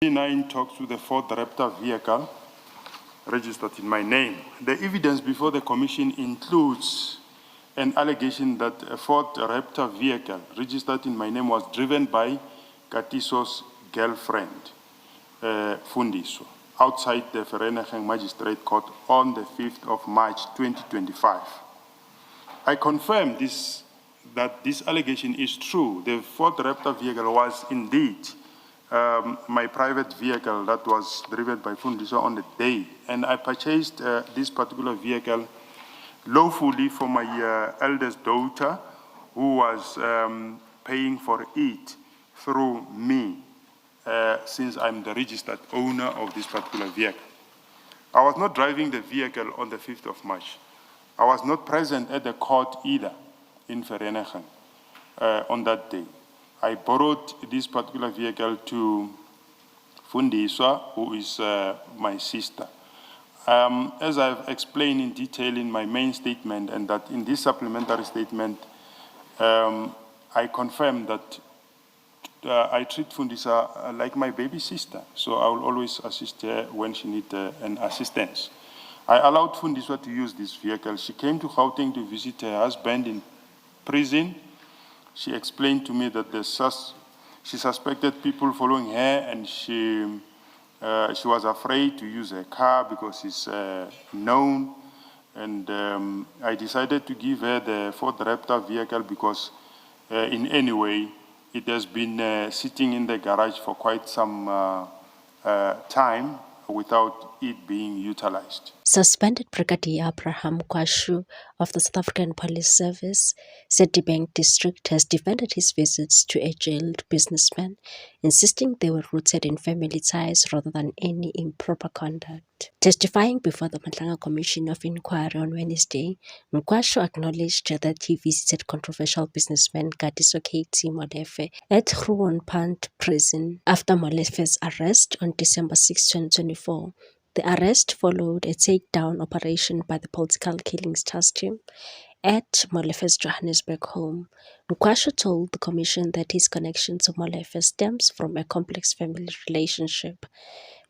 9 talks to the Ford Raptor vehicle registered in my name. The evidence before the commission includes an allegation that a Ford Raptor vehicle registered in my name was driven by Katiso's girlfriend, Fundiso, outside the Vereeniging Magistrate Court on the 5th of March 2025. I confirm that this allegation is true. The Ford Raptor vehicle was indeed my private vehicle that was driven by Fundiso on the day, and I purchased this particular vehicle lawfully for my eldest daughter, who was paying for it through me, since I'm the registered owner of this particular vehicle. I was not driving the vehicle on the 5th of March. I was not present at the court either in Vereeniging on that day. I borrowed this particular vehicle to Fundiswa, who is my sister. As I've explained in detail in my main statement, and that in this supplementary statement, I confirm that I treat Fundisa like my baby sister, so I will always assist her when she needs an assistance. I allowed Fundiswa to use this vehicle. She came to Gauteng to visit her husband in prison. She explained to me that she suspected people following her, and she was afraid to use her car because it's known. And I decided to give her the Ford Raptor vehicle because in any way, it has been sitting in the garage for quite some time without it being utilized. Suspended Brigadier Abraham Kwashu of the South African Police Service said Nedbank District has defended his visits to a jailed businessman, insisting they were rooted in family ties rather than any improper conduct. Testifying before the Matlanga Commission of Inquiry on Wednesday, Nkwashu acknowledged that he visited controversial businessman Katiso KT Molefe at Groenpand prison after Molefe's arrest on December 6, 2024. The arrest followed a takedown operation by the Political Killings Task Team at Molefe's Johannesburg home. Nkwashu told the commission that his connection to Molefe stems from a complex family relationship.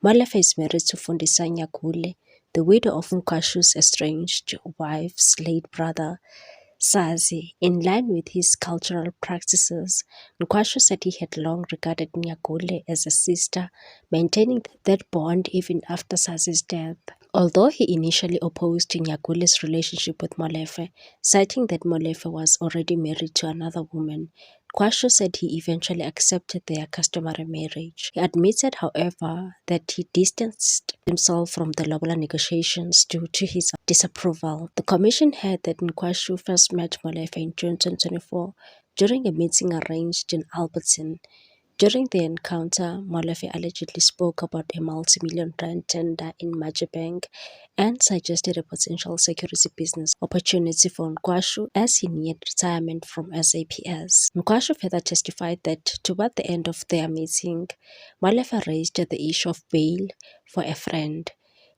Molefe is married to Fundisa Nyakule, the widow of Nkwashu's estranged wife's late brother, Sazi. In line with his cultural practices, Nkwashu said he had long regarded Nyakule as a sister, maintaining that bond even after Sazi's death. Although he initially opposed Nyakule's relationship with Molefe, citing that Molefe was already married to another woman, Nkwashu said he eventually accepted their customary marriage. He admitted, however, that he distanced himself from the Lobola negotiations due to his disapproval. The commission heard that Nkwashu first met Molefe in June 2024 during a meeting arranged in Alberton. During the encounter, Molefe allegedly spoke about a multi-million rand tender in Majebank and suggested a potential security business opportunity for Nkwashu as he neared retirement from SAPS. Nkwashu further testified that toward the end of their meeting, Molefe raised the issue of bail for a friend,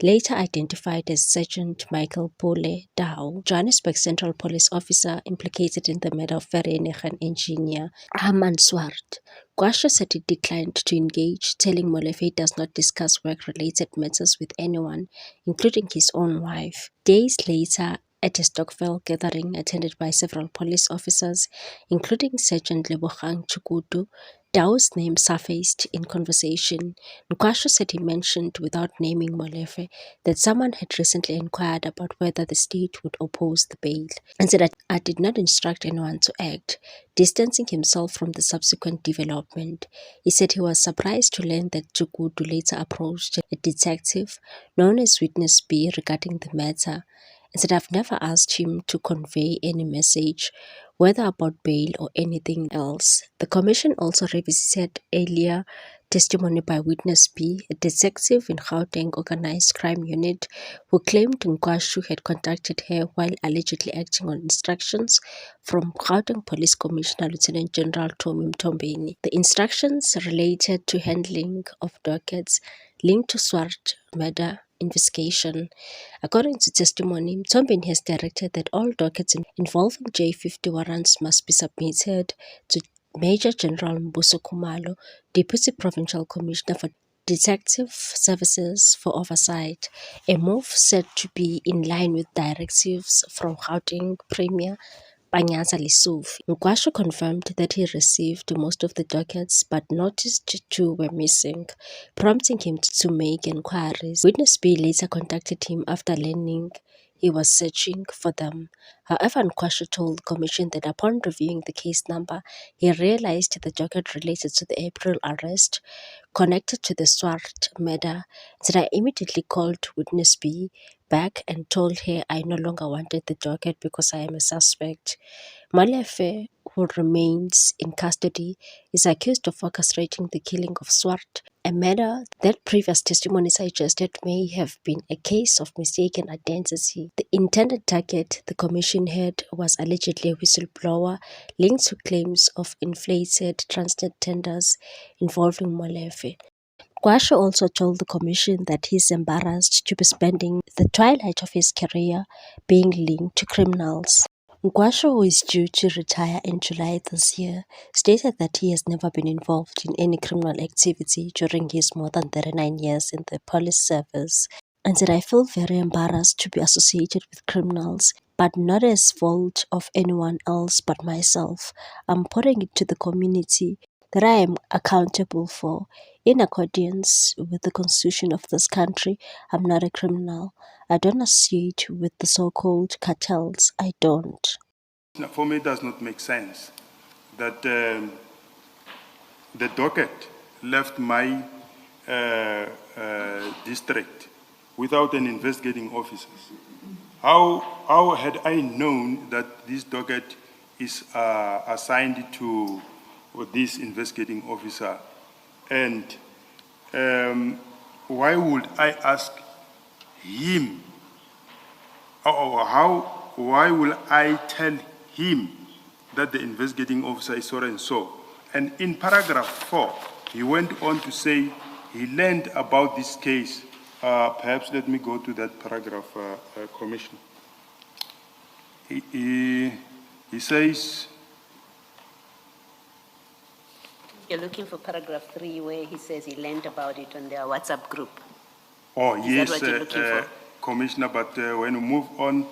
later identified as Sergeant Michael Pole Dao, Johannesburg Central Police officer implicated in the murder of Vereeniging engineer Herman Swart. Nkwashu said he declined to engage, telling Molefe he does not discuss work-related matters with anyone, including his own wife. Days later, at a Stokvel gathering attended by several police officers, including Sergeant Lebogang Chukutu, Dao's name surfaced in conversation. Nkwashu said he mentioned, without naming Molefe, that someone had recently inquired about whether the state would oppose the bail, and said that I did not instruct anyone to act, distancing himself from the subsequent development. He said he was surprised to learn that Chukutu later approached a detective known as Witness B regarding the matter, and said I've never asked him to convey any message, whether about bail or anything else. The commission also revisited earlier testimony by Witness B, a detective in Gauteng Organized Crime Unit, who claimed Nkwashu had contacted her while allegedly acting on instructions from Gauteng Police Commissioner Lieutenant General Tommy Mtombeni. The instructions related to handling of dockets linked to Swart murder investigation. According to testimony, Mtombeni has directed that all dockets involving J50 warrants must be submitted to Major General Mbuso Khumalo, Deputy Provincial Commissioner for Detective Services for oversight, a move said to be in line with directives from Gauteng Premier Panyaza Lesufi. Nkwashu confirmed that he received most of the dockets but noticed two were missing, prompting him to make inquiries. Witness B later contacted him after learning he was searching for them. However, Nkwashu told the commission that upon reviewing the case number, he realized the docket related to the April arrest connected to the Swart murder, that I immediately called witness B back and told her I no longer wanted the docket because I am a suspect. Molefe, who remains in custody, is accused of orchestrating the killing of Swart, a murder that previous testimony suggested may have been a case of mistaken identity. The intended target the commission had was allegedly a whistleblower linked to claims of inflated Transnet tenders involving Molefe. Nkwashu also told the commission that he is embarrassed to be spending the twilight of his career being linked to criminals. Nkwashu, who is due to retire in July this year, stated that he has never been involved in any criminal activity during his more than 39 years in the police service, and said, I feel very embarrassed to be associated with criminals, but not as fault of anyone else but myself. I'm putting it to the community that I am accountable for. In accordance with the constitution of this country, I'm not a criminal. I don't associate with the so-called cartels. I don't. For me, it does not make sense that the docket left my district without an investigating officer. How had I known that this docket is assigned to this investigating officer? And why would I ask him? Why will I tell him that the investigating officer is so and so? And in paragraph 4, he went on to say he learned about this case. Perhaps let me go to that paragraph, Commissioner. He says, you're looking for paragraph 3 where he says he learned about it on their WhatsApp group. oh, Is yes, that what you're looking for? Commissioner, but when we move on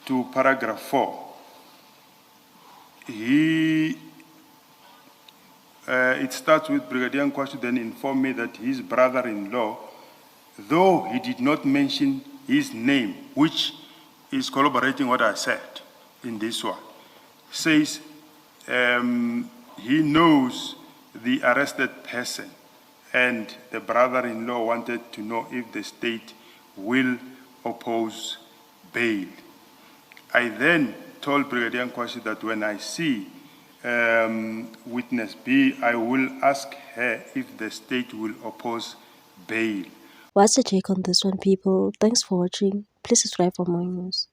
to paragraph 4, it starts with Brigadier Nkwashu then informed me that his brother-in-law, though he did not mention his name, which is corroborating what I said in this one, says he knows the arrested person, and the brother-in-law wanted to know if the state will oppose bail. I then told Brigadier Nkwashu that when I see witness B, I will ask her if the state will oppose bail. What's your take on this one, people? Thanks for watching. Please subscribe for more news.